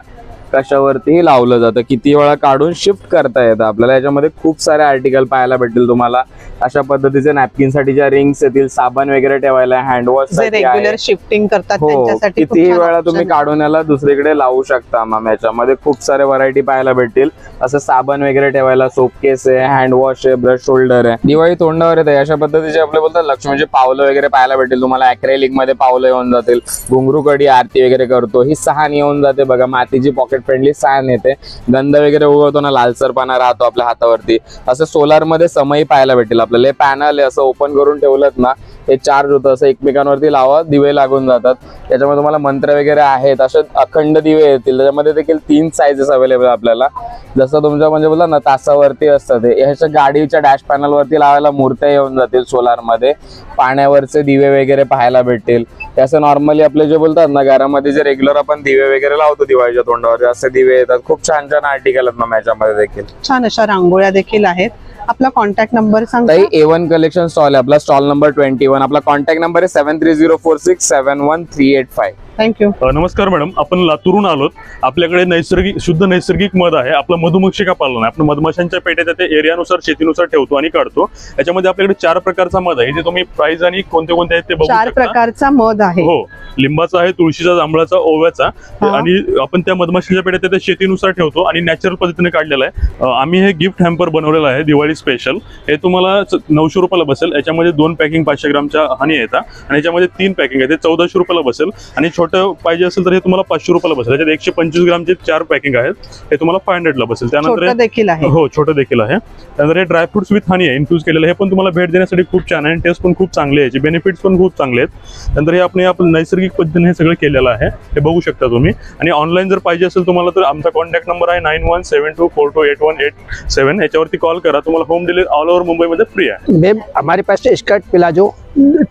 Speaker 5: कशावरतीही लावलं जातं. किती वेळा काढून शिफ्ट करता येतं आपल्याला. याच्यामध्ये खूप सारे आर्टिकल पाहायला भेटतील तुम्हाला. अशा पद्धतीचे नॅपकिन साठीच्या रिंग्स येतील, साबण वगैरे ठेवायला, हँडवॉश
Speaker 7: रेग्युलर शिफ्टिंग करतात त्यांच्यासाठी
Speaker 5: कितीही वेळा तुम्ही काढून याला दुसरीकडे लावू शकता. मॅम याच्यामध्ये खूप सारे व्हरायटी पाहायला भेटतील. असं साबण वगैरे ठेवायला, सोप केस आहे, हँडवॉश आहे, ब्रश होल्डर आहे. दिवाळी तोंडावर येते अशा पद्धतीचे आपले बोलतात लक्ष्मीचे पावलं वगैरे पाहायला भेटेल तुम्हाला. अॅक्रेलिक मध्ये पावलं येऊन जातील. घुंगरू कडी आरती वगैरे करतो. ही सहान येऊन जाते बघा, मातीची पॉकेट फ्रेंडली सहान येते. गंध वगैरे उगवतो ना, लालसरपणा राहतो आपल्या हातावरती. असं सोलार मध्ये समई पाहायला भेटेल आपल्याला. पॅनल आहे, असं ओपन करून ठेवलं ना, हे चार्ज होतं. असं एकमेकांवरती लावा, दिवे लागून जातात. त्याच्यामध्ये तुम्हाला मंत्र वगैरे आहेत. असे अखंड दिवे येतील. त्याच्यामध्ये देखील 3 साईजेस अवेलेबल आपल्याला. जसं तुमच्या म्हणजे बोला ना तासावरती असतं ते. ह्याच्या गाडीच्या डॅश पॅनल वरती लावायला मूर्त्या येऊन जातील सोलार मध्ये. पाण्यावरचे दिवे वगैरे पाहायला भेटतील. असं नॉर्मली आपले जे बोलतात ना घरामध्ये जे रेग्युलर आपण दिवे वगैरे लावतो दिवाळीच्या तोंडावर, असे दिवे येतात. खूप छान छान आर्टिकल आहेत ना याच्यामध्ये देखील.
Speaker 7: छान अशा रांगोळ्या देखील आहेत. आपला कॉन्टॅक्ट नंबर सांगा.
Speaker 5: A1 कलेक्शन स्टॉल आहे आपला. Stall number 21. आपला कॉन्टॅक्ट नंबर आहे 7304671385.
Speaker 7: थँक्यू.
Speaker 6: नमस्कार मॅडम, आपण लातूरून आलोत. आपल्याकडे शुद्ध नैसर्गिक मध आहे. आपलं मधुमक्षिका पालन आहे. आपण मधमाशांच्या पेट्या त्या एरियानुसार, शेतीनुसार ठेवतो आणि काढतो. याच्यामध्ये आपल्याकडे 4 प्रकारचा मध आहे. जे तुम्ही प्राइस आणि कोणते कोणते आहेत ते बघू शकता.
Speaker 7: 4 प्रकारचा मध आहे.
Speaker 6: हो, लिंबाचा आहे, तुळशीचा, जांभळाचा, ओव्याचा. आणि आपण त्या मधमाशांच्या पेट्या त्या शेतीनुसार ठेवतो आणि नॅचरल पद्धतीने काढलेला आहे. आम्ही हे गिफ्ट हॅम्पर बनवलेलं आहे दिवाळी स्पेशल. हे तुम्हाला 900 रुपयाला बसेल. याच्यामध्ये 2 पॅकिंग 500 ग्रामच्या हनी येतात आणि याच्यामध्ये 3 पॅकिंग आहे, ते 1400 रुपयाला बसेल. आणि छोटं पाहिजे असेल तर हे तुम्हाला 500 रुपयाला बसेल. याच्यात 125 ग्रामचे 4 पॅकिंग आहेत, हे तुम्हाला 500 ला बसेल. त्यानंतर
Speaker 7: देखील आहे.
Speaker 6: हो, छोटं देखील आहे. त्यानंतर हे ड्रायफ्रुट्स विथ हनी आहे, इन्फ्यूज केलेलं. हे पण तुम्हाला भेट देण्यासाठी खूप छान आहे आणि टेस्ट पण खूप चांगली आहे. बेनिफिट्स पण खूप चांगले आहेत. त्यानंतर हे आपण नैसर्गिक पद्धतीने हे सगळं केलेलं आहे, हे बघू शकता तुम्ही. आणि ऑनलाईन जर पाहिजे असेल तुम्हाला तर आमचा कॉन्टॅक्ट नंबर आहे 9172428187. याच्यावरती कॉल करा. तुम्हाला होम डिलिव्हरी ऑल ओव्हर मुंबईमध्ये फ्री आहे.
Speaker 15: मैम हमारे पास स्कर्ट प्लाजो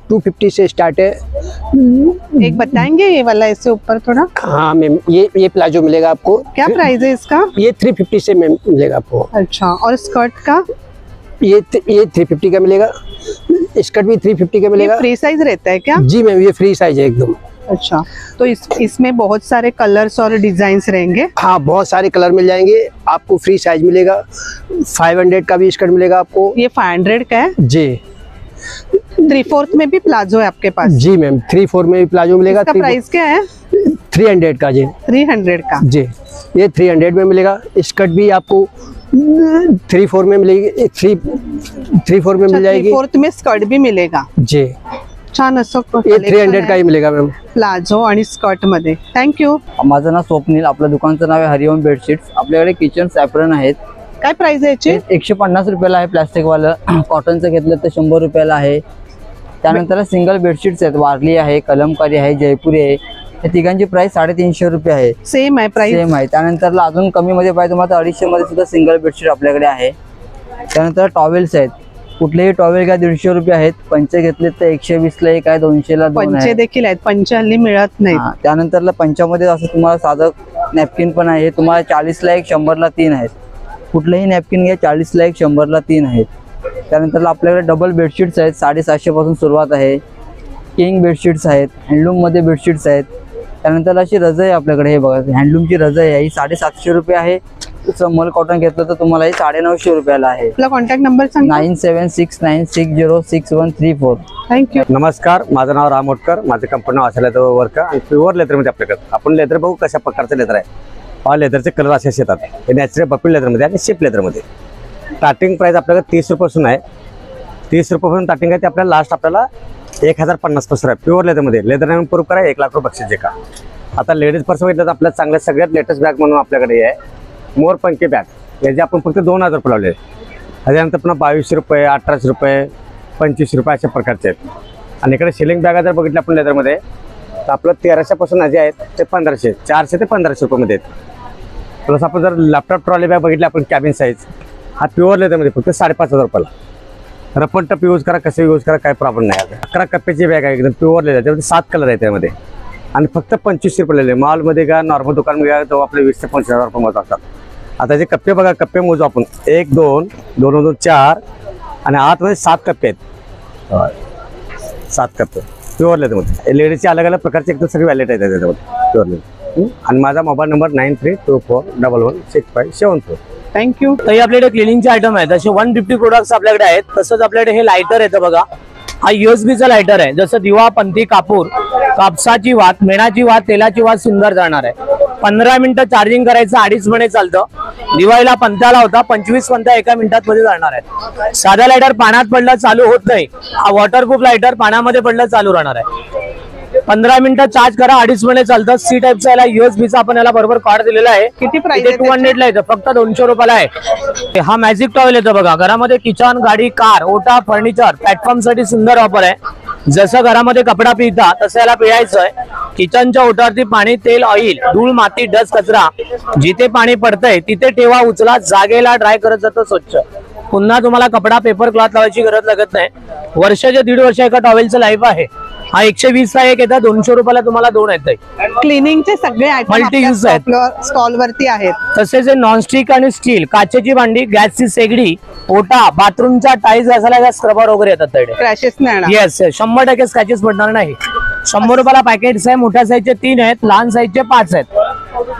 Speaker 15: 250 से स्टार्ट है।
Speaker 7: एक बताएंगे ये वाला इससे ऊपर थोड़ा?
Speaker 15: हाँ मैम, ये प्लाजो मिलेगा आपको।
Speaker 7: क्या प्राइस है इसका?
Speaker 15: ये 350 से मैम मिलेगा आपको।
Speaker 7: अच्छा, और स्कर्ट का?
Speaker 15: ये 350 का मिलेगा। स्कर्ट भी 350 का मिलेगा।
Speaker 7: फ्री साइज रहता है क्या?
Speaker 15: जी मैम, ये फ्री साइज है एकदम।
Speaker 7: अच्छा, तो इसमें बहुत सारे कलर्स और डिजाइन्स रहेंगे?
Speaker 15: हाँ, बहुत सारे कलर मिल जाएंगे आपको। फ्री साइज मिलेगा। 500 का भी स्कर्ट मिलेगा आपको।
Speaker 7: ये 500 का है
Speaker 15: जी।
Speaker 7: 3/4 में भी प्लाजो है आपके पास?
Speaker 15: जी मैम, 3/4 में भी प्लाजो मिलेगा।
Speaker 7: इसका प्राइस क्या है?
Speaker 15: 300 का जी।
Speaker 7: 300 का
Speaker 15: जी, ये 300 में मिलेगा। स्कर्ट भी आपको 3/4 में मिलेगी। 3/4 में मिल जाएगी।
Speaker 7: 3/4 में स्कर्ट भी मिलेगा
Speaker 15: जी।
Speaker 7: छान असं
Speaker 15: ये 300 का ही मिलेगा मैम,
Speaker 7: प्लाझो आणि स्कर्ट मध्ये। थँक्यू।
Speaker 16: माझं नाव स्वप्नील, आपल्या दुकानचं नाव आहे हरिओम बेडशीट्स। आपल्याकडे किचन सॅप्रन आहेत।
Speaker 7: काय प्राइस आहे याची?
Speaker 16: 150 रुपयाला आहे प्लास्टिक वालं। कॉटनचं घेतलं तर 100 रुपयाला आहे। त्यानंतर सिंगल बेडशीट्स आहेत, वारली आहे, कलमकारी आहे, जयपुरी आहे. या तिघांची प्राइस 350 रुपये आहे.
Speaker 7: सेम आहे प्राइस?
Speaker 16: सेम आहे. त्यानंतर अजून कमी मध्ये पाहिजे तुम्हाला 250 मध्ये सुद्धा सिंगल बेडशीट आपल्याकडे आहे. त्यानंतर टॉवेल्स आहेत, कुठलेही टॉवेल घ्या 150 रुपये आहेत. पंच घेतले तर 120 ला एक आहे, 200 ला 2 आहे.
Speaker 7: पंचे देखील आहेत, पंच हल्ली मिळत नाही.
Speaker 16: त्यानंतर पंचामध्ये असं तुम्हाला साधं नॅपकिन पण आहे, तुम्हाला 40 ला एक, 100 ला 3 आहेत. कुठलेही नॅपकिन घ्या 40 ला एक, 100 ला 3 आहेत. त्यानंतर आपल्याकडे डबल बेडशीट्स आहेत, 750 पासून सुरुवात आहे. किंग बेडशीट्स आहेत, हँडलूम मध्ये बेडशीट्स आहेत. त्यानंतर अशी रजाई आपल्याकडे, हे बघा हँडलूमची रजाई आहे, ही 750 रुपये आहे. मल कॉटन घेतलं तर तुम्हाला 950 रुपयाला आहे.
Speaker 7: आपला कॉन्टॅक्ट नंबर सांग.
Speaker 16: 9769606134.
Speaker 7: थँक्यू.
Speaker 17: नमस्कार, माझं नाव राम ओटकर, माझं कंपनी नाव लेदर वर्क आणि प्युअर लेदरमध्ये आपल्याकडे. आपण लेदर बघू कशा प्रकारचं लेदर आहे. हा लेदरचे कलर असे येतात, हे नॅचरल बफिल लेदरमध्ये आणि शिप लेदरमध्ये. स्टार्टिंग प्राइस आपल्याकडे 30 रुपयापासून आहे. 30 रुपयापासून स्टार्टिंग आहे ते आपल्याला लास्ट आपल्याला 1050 पासून आहे. प्युअर लेदरमध्ये. लेदर नवीन प्रूफ करा 1 लाख रुपये बक्षीस जे का. आता लेडीज पर्स बघितलं तर आपल्याला चांगल्या सगळ्यात लेटेस्ट बॅग म्हणून आपल्याकडे आहे मोर पंखे बॅग. याचे आपण फक्त 2000 रुपये लावले. त्याच्यानंतर पुन्हा 2200 रुपये, 1800 रुपये, 2500 रुपये अशा प्रकारचे आहेत. आणि इकडे शिलिंग बॅगा जर बघितल्या आपण लेदरमध्ये तर आपलं 1300 पासून जे आहेत ते 1500, 400 ते 1500 रुपयामध्ये आहेत. प्लस आपण जर लॅपटॉप ट्रॉली बॅग बघितली आपण कॅबिन साईज, हा प्युअर लेदरमध्ये फक्त 5500 रुपयाला. रपन टप यूज करा, कसे यूज करा, काय प्रॉब्लेम नाही. 11 कप्प्याची बॅग आहे, एकदम प्युअर लेदर. त्यामध्ये 7 कलर आहे त्यामध्ये आणि फक्त 2500 रुपये. मॉलमध्ये का नॉर्मल दुकानमध्ये का तो आपले 20 ते 25,000 रुपये मोज असतात. आता जे कप्पे बघा, कप्पे मोजू आपण 1 2 2 2 4 आणि आतमध्ये 7 कप्पे आहेत. 7 कप्पे प्युअर लेदरमध्ये. लेडीजचे अलग अलग प्रकारचे एकदम सगळे व्हॅलेट आहेत त्याच्यामध्ये प्युअर लेदर. आणि माझा मोबाईल नंबर 9324116574.
Speaker 7: थँक्यू.
Speaker 18: तर आपल्याकडे क्लिनिंगचे आयटम आहेत, असे 150 प्रोडक्ट्स आपल्याकडे आहेत. तसंच आपल्याकडे हे लायटर येतं बघा, हा USB चा लायटर आहे. जसं दिवा, पंथी, कापूर, कापसाची वात, मेणाची वात, तेलाची वात सुंदर जाणार आहे. 15 मिनिटं चार्जिंग करायचं, 2.5 महिने चालतं. दिवाळीला पंथाला होता, 25 पंथ्या 1 मिनिटात मध्ये जाणार आहेत. साधा लायटर पाण्यात पडला चालू होत नाही, हा वॉटरप्रूफ लायटर पाण्यामध्ये पडला चालू राहणार आहे. 15 मिनिटं चार्ज करा, 2.5 महिने चालतं. C टाईपचा याला USB चा आपण याला बरोबर कार्ड दिलेला आहे.
Speaker 7: किती प्राइस?
Speaker 18: 200 ला येतं, फक्त 200 रुपयाला आहे. हा मॅजिक टॉवेल येतं बघा, घरामध्ये किचन, गाडी, कार, ओटा, फर्निचर, प्लॅटफॉर्म साठी सुंदर ऑफर आहे. जसं घरामध्ये कपडा पिळता तसं याला पिळायचं आहे. किचनच्या ओटावरती पाणी, तेल, ऑइल, धूळ, माती, डस्ट, कचरा जिथे पाणी पडतंय तिथे ठेवा, उचला, जागेला ड्राय करत जातं स्वच्छ. पुन्हा तुम्हाला कपडा, पेपर क्लॉथ लावायची गरज लागत नाही. वर्षाचे 1.5 वर्ष एका टॉवेलचं लाईफ आहे. हा 120 ला एक येतात, 200 रुपयाला तुम्हाला 2 येतात.
Speaker 7: क्लिनिंगचे सगळे आयटम
Speaker 18: मल्टी यूज आहेत,
Speaker 7: स्टॉल वरती आहेत.
Speaker 18: तसेच नॉनस्टिक आणि स्टील, काचेची भांडी, गॅसची शेगडी, ओटा, बाथरूमच्या टाईल्स असायला स्क्रबर वगैरे येतात त्याकडे.
Speaker 7: क्रॅशेस नाही.
Speaker 18: येस, 100% स्क्रॅचेस पडणार नाही. 100 रुपयाला पॅकेट्स आहे. मोठ्या साईजचे 3 आहेत, लहान साईजचे 5 आहेत.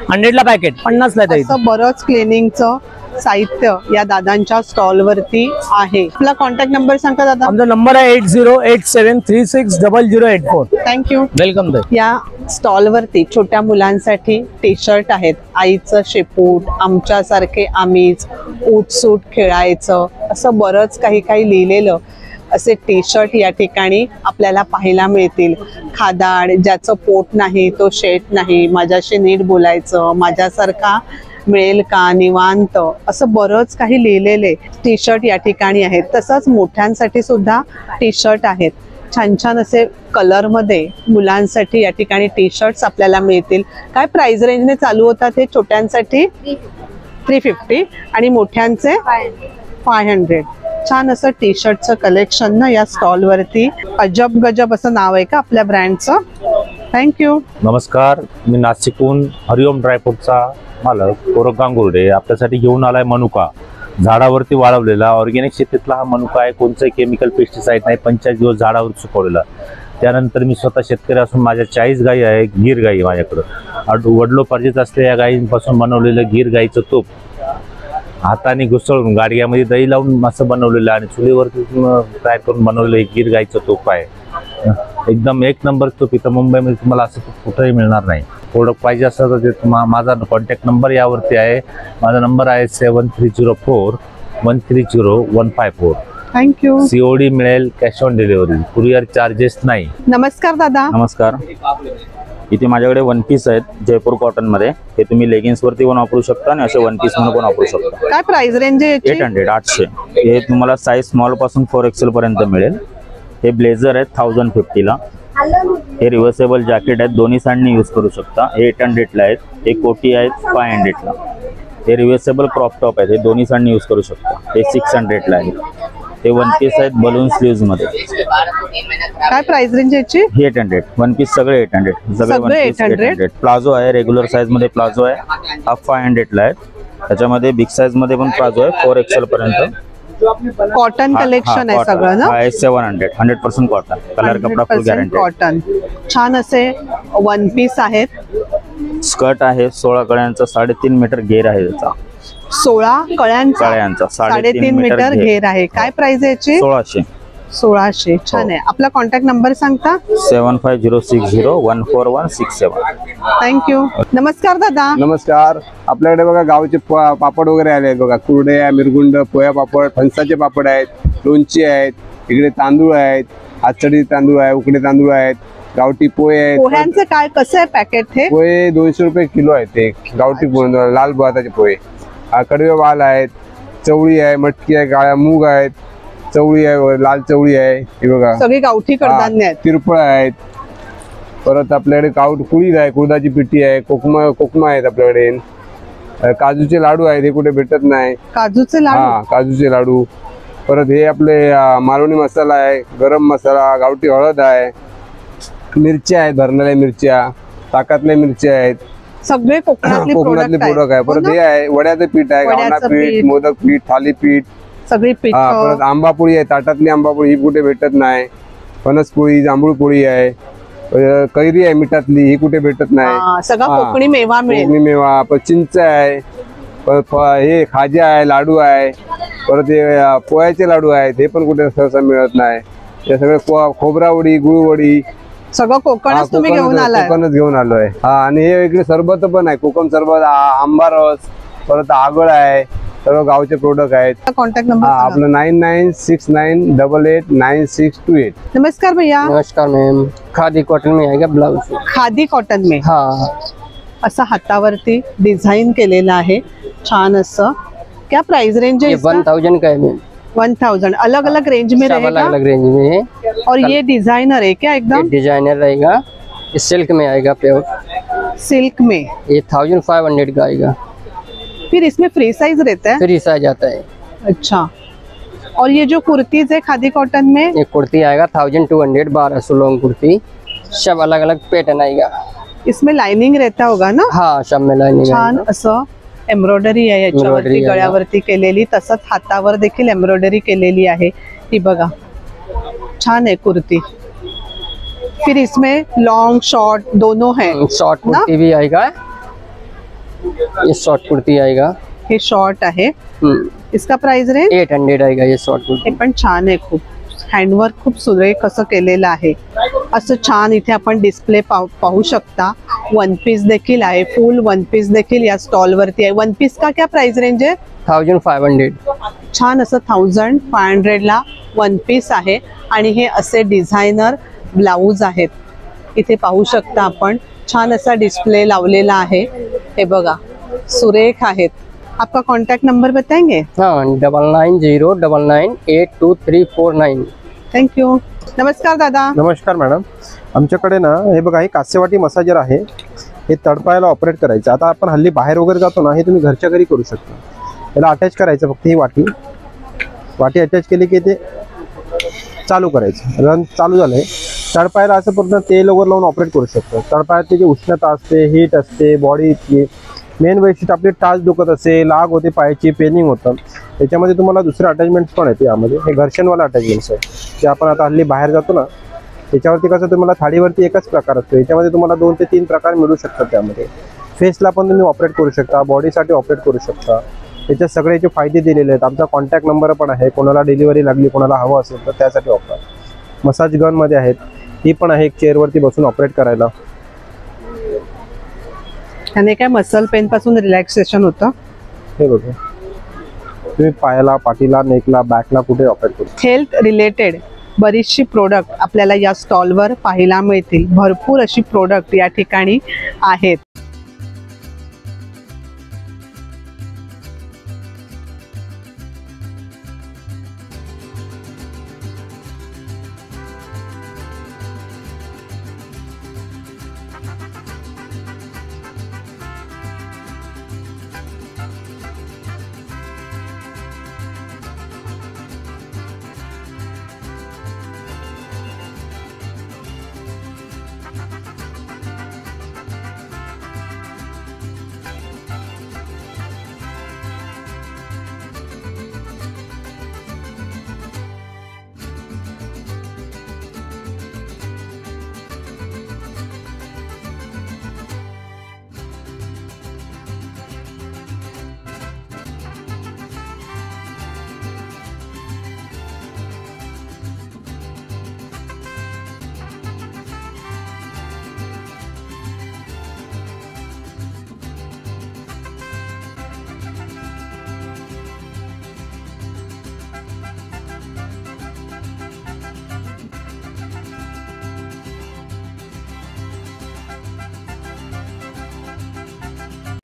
Speaker 18: 100 ला पॅकेट, 50 ला येतात.
Speaker 7: असं बरंच क्लिनिंगचं साहित्य या दादांच्या स्टॉल वरती आहे. आपला कॉन्टॅक्ट नंबर सांगता दादा?
Speaker 18: आमचा नंबर आहे 8087360084.
Speaker 7: थँक्यू.
Speaker 18: वेलकम.
Speaker 7: या स्टॉल वरती छोट्या मुलांसाठी टी शर्ट आहेत. आईचं शेपूट, आमच्यासारखे आम्हीच, ऊट सूट खेळायचं, असं बरंच काही लिहिलेलं असे टी शर्ट या ठिकाणी आपल्याला पाहायला मिळतील. खादाड, ज्याचं पोट नाही तो शेट नाही, माझ्याशी नीट बोलायचं, माझ्यासारखा मिळेल का, निवांत, असं बरंच काही लिहिलेले टी शर्ट या ठिकाणी आहेत. तसंच मोठ्यांसाठी सुद्धा टी शर्ट आहेत. छान छान असे कलर मध्ये मुलांसाठी या ठिकाणी टी शर्ट्स आपल्याला मिळतील. काय प्राइस रेंजने चालू होतात हे? छोट्यांसाठी 350 आणि मोठ्यांचे 500. छान असं टी शर्टचं कलेक्शन ना या स्टॉल वरती. अजब गजब असं नाव आहे का आपल्या ब्रँडचं. थँक्यू.
Speaker 19: नमस्कार, मी नाशिकहून हरिओम ड्रायफ्रूटचा मालक गौरव गांगुर्डे आपल्यासाठी घेऊन आलाय मनुका. झाडावरती वाळवलेला ऑर्गॅनिक शेतीतला हा मनुका आहे. कोणतंही केमिकल पेस्टिसाइड नाही. 45 दिवस झाडावर सुकवलेला. त्यानंतर मी स्वतः शेतकरी असून माझ्या 40 गायी आहे. गीर गाई माझ्याकडं. वडलोपार्जित असलेल्या या गायींपासून बनवलेलं गीर गाईचं तूप हाताने घुसळून गाडग्यामध्ये दही लावून असं बनवलेलं आणि चुलीवरती फ्राय करून बनवलेलं एक गीर गाईचं तूप आहे. एकदम 1 नंबर तूप. इथं मुंबईमध्ये तुम्हाला असं तूप कुठेही मिळणार नाही. प्रोडक्ट पाहिजे असलं तर ते माझा कॉन्टॅक्ट नंबर यावरती आहे. माझा नंबर आहे 7304130154.
Speaker 7: थँक्यू.
Speaker 19: COD मिळेल, cash on delivery, courier charges नाही.
Speaker 7: नमस्कार दादा.
Speaker 20: नमस्कार. इथे माझ्याकडे 1 पीस आहेत जयपूर कॉटन मध्ये. हे तुम्ही लेगिन्स वरती पण वापरू शकता आणि असे 1 पीस म्हणून पण वापरू शकता.
Speaker 7: काय प्राइस रेंज आहे याची?
Speaker 20: 800. हे तुम्हाला साईज स्मॉल पासून 4XL पर्यंत मिळेल. हे ब्लेझर आहेत 1050ला. हे रिव्हर्सेबल जॅकेट आहेत, दोन्ही साईडनी यूज करू शकता. हे 800ला आहेत. हे कोटी आहेत 500ला. हे रिव्हर्सेबल क्रॉप टॉप आहेत, हे दोन्ही साईडनी यूज करू शकता. हे 600ला आहेत. हे वन पीस आहेत बलून स्लीव्ज मध्ये.
Speaker 7: काय प्राइस रेंज याची?
Speaker 20: हे 800. वन पीस सगळे 800. सगळे वन पीस 800. प्लाझो आहे, रेग्युलर साईज मध्ये प्लाझो आहे, हा 500ला आहे. त्याच्यामध्ये बिग साईज मध्ये पण प्लाझो आहे 4XL पर्यंत.
Speaker 7: कॉटन कलेक्शन आहे सगळं ना?
Speaker 20: 700. 100% कॉटन. कलर कपडा फुल गॅरंटी.
Speaker 7: कॉटन. छान असे वन पीस आहेत.
Speaker 20: स्कर्ट आहे 16 कळ्यांचा, 3.5 मीटर घेर आहे त्याचा.
Speaker 7: 16 कळ्यांचा 3.5 मीटर घेर आहे. काय प्राइस आहे याची? 1600. छान आहे. आपला कॉन्टॅक्ट नंबर सांगता?
Speaker 20: 7506014167.
Speaker 7: थँक्यू. नमस्कार दादा.
Speaker 10: नमस्कार. आपल्याकडे बघा गावचे पापड वगैरे आले आहेत बघा. कुरडे आहे, मिरगुंड, पोया पापड, फणसाचे पापड आहेत, लोणची आहेत, इकडे तांदूळ आहेत, आचडी तांदूळ आहे, उकडे तांदूळ आहेत, गावठी पोहे आहेत.
Speaker 7: पोह्यांचं काय कसं आहे पॅकेट? हे
Speaker 10: पोहे 200 रुपये किलो आहेत. ते गावठी पोहे, लाल भाताचे पोहे. कडवे वाल आहेत, चवळी आहे, मटकी आहे, काळ्या मूग आहेत, चवळी आहे, लाल चवळी आहे. हे बघा
Speaker 7: सगळी गावठी कडधान्य आहेत.
Speaker 10: तिरपळ आहेत. परत आपल्याकडे कुळीद आहे, कुळदाची पिठी आहे, कोकमा आहेत आपल्याकडे. काजूचे लाडू आहेत, हे कुठे भेटत नाही.
Speaker 7: काजूचे लाडू?
Speaker 10: हा, काजूचे लाडू. परत हे आपले मालवणी मसाला आहे, गरम मसाला, गावठी हळद आहे, मिरच्या आहेत, भरलेल्या मिरच्या, ताकातल्या मिरच्या आहेत.
Speaker 7: सगळे कोकणातले
Speaker 10: प्रोडक्ट आहे. परत हे आहे वड्याचं पीठ आहे, गावना पीठ, मोदक पीठ, थालीपीठ,
Speaker 7: सगळी पीठ.
Speaker 10: परत आंबापोळी आहे, ताटातली आंबापोळी ही कुठे भेटत नाही. फणसपोळी, जांभूळ पोळी आहे, कैरी आहे मिठातली, ही कुठे भेटत नाही.
Speaker 7: सगळा कोकणी मेवा मिळेल.
Speaker 10: कोकणी मेवा. परत चिंच आहे, परत हे खाज्या आहे, लाडू आहे. परत हे पोह्याचे लाडू आहेत, हे पण कुठे सहसा मिळत नाही. हे सगळे खोबरावडी, गुळवडी
Speaker 7: सगळं कोकणच तुम्ही घेऊन आलाय?
Speaker 10: कोकणच घेऊन आलोय. हा, आणि हे इकडे सरबत पण आहे, कोकम सरबत, आंबा रस, परत आगळ आहे, सर्व गावचे प्रोडक्ट आहेत.
Speaker 7: कॉन्टॅक्ट नंबर
Speaker 10: आपलं 9969889628.
Speaker 7: नमस्कार भैया.
Speaker 15: नमस्कार मैम. खादी कॉटन में आएगा ब्लाउज.
Speaker 7: खादी कॉटन में?
Speaker 15: हाँ.
Speaker 7: असं हातावरती डिझाईन केलेलं आहे छान असं. क्या प्राइस रेंज है इसका?
Speaker 15: 1000 का है मैम.
Speaker 7: 1000. अलग अलग रेंज में रहेगा?
Speaker 15: अलग अलग रेंज में है.
Speaker 7: और ये डिजाइनर है क्या? एकदम
Speaker 15: डिजाइनर रहेगा. ये सिल्क में आएगा, प्योर
Speaker 7: सिल्क में.
Speaker 15: ये 1500 का आएगा.
Speaker 7: फिर इसमें फ्री साइज रहता है?
Speaker 15: फ्री साइज आता है.
Speaker 7: अच्छा. और ये जो कुर्तीज है खादी कॉटन में?
Speaker 15: ये कुर्ती आएगा 1200, 1200 लॉन्ग कुर्ती, सब अलग अलग पैटर्न आएगा.
Speaker 7: इसमें लाइनिंग रहता होगा ना?
Speaker 15: हाँ, सब में लाइनिंग.
Speaker 7: छान असं एम्ब्रॉयडरी आहे याच्यावरती, गळ्यावरती केलेली, तसंच हातावर देखील एम्ब्रॉयडरी केलेली आहे. ही बघा छान आहे कुर्ती. फिर इसमें लॉन्ग शॉर्ट दोनों है.
Speaker 15: शॉर्ट कुर्ती भी आएगा. ये शॉर्ट कुर्ती आएगा.
Speaker 7: हे शॉर्ट आहे. इसका प्राइस रेंज
Speaker 15: 800 आएगा. ये शॉर्ट कुर्ती.
Speaker 7: हे पण छान आहे. खूप हँडवर्क खूप सुरेख असं केलेलं आहे. असं छान इथे आपण डिस्प्ले पाहू शकता. वन पीस देखील आहे, फुल वन पीस देखील या स्टॉल वरती आहे. वन पीस का क्या प्राइस रेंज है?
Speaker 15: 1500.
Speaker 7: छान असं 1500 ला वन पीस आहे. आणि हे असे डिझायनर ब्लाऊज आहेत. इथे पाहू शकता आपण. छान असा डिस्प्ले लावलेला आहे. हे बघा सुरेख आहेत. आपका कॉन्टैक्ट नंबर बताएंगे?
Speaker 15: हाँ, 9909982349.
Speaker 7: थँक्यू. नमस्कार दादा.
Speaker 21: नमस्कार मॅडम. आमच्याकडे ना हे बघा, हे कासेवाटी मसाजर आहे. हे तडपायला ऑपरेट करायचं. आता आपण हल्ली बाहेर वगैरे जातो ना, हे तुम्ही घरच्या घरी करू शकता. याला अटॅच करायचं फक्त. ही वाटी अटॅच केली की ते चालू करायचं. रन चालू झालंय. तडपायला असं पूर्ण तेल वगैरे लावून ऑपरेट करू शकतो. तडपायची जी उष्णता असते, हीट असते, बॉडी इतकी मेन वैशिष्ट्य आपली टाच दुखत असेल, आग होते पायाची, पेनिंग होतं. त्याच्यामध्ये तुम्हाला दुसरे अटॅचमेंट्स पण आहेत यामध्ये. हे घर्षणवाला अटॅचमेंट्स आहे जे आपण आता हल्ली बाहेर जातो ना, त्याच्यावरती कसं तुम्हाला थाळीवरती एकच प्रकार असतो. याच्यामध्ये तुम्हाला 2 ते 3 प्रकार मिळू शकतात. त्यामध्ये फेसला पण तुम्ही ऑपरेट करू शकता, बॉडीसाठी ऑपरेट करू शकता. त्याच्यात सगळ्याचे फायदे दिलेले आहेत. आमचा कॉन्टॅक्ट नंबर पण आहे. कोणाला डिलिव्हरी लागली, कोणाला हवं असेल तर त्यासाठी ऑफर. मसाज गनमध्ये आहेत. ही पण आहे, एक चेअरवरती बसून ऑपरेट करायला.
Speaker 7: आणि काय मसल पेन पासून रिलॅक्सेशन होतं.
Speaker 21: हे बघा, तुम्ही पायाला, पाठीला, नेकला, बॅकला कुठे ऑपरेट करू.
Speaker 7: हेल्थ रिलेटेड बरीचशी प्रोडक्ट आपल्याला या स्टॉलवर पाहायला मिळतील. भरपूर अशी प्रोडक्ट या ठिकाणी आहेत.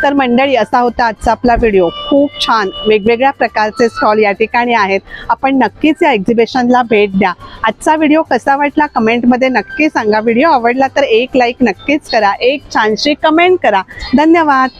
Speaker 7: तर मंडळी, असा होता आजचा आपला व्हिडिओ. खूप छान वेगवेगळ्या प्रकारचे स्टॉल या ठिकाणी आहेत. आपण नक्कीच या एक्झिबिशनला भेट द्या. आजचा व्हिडिओ कसा वाटला कमेंटमध्ये नक्की सांगा. व्हिडिओ आवडला तर एक लाईक नक्कीच करा, एक छानशी कमेंट करा. धन्यवाद.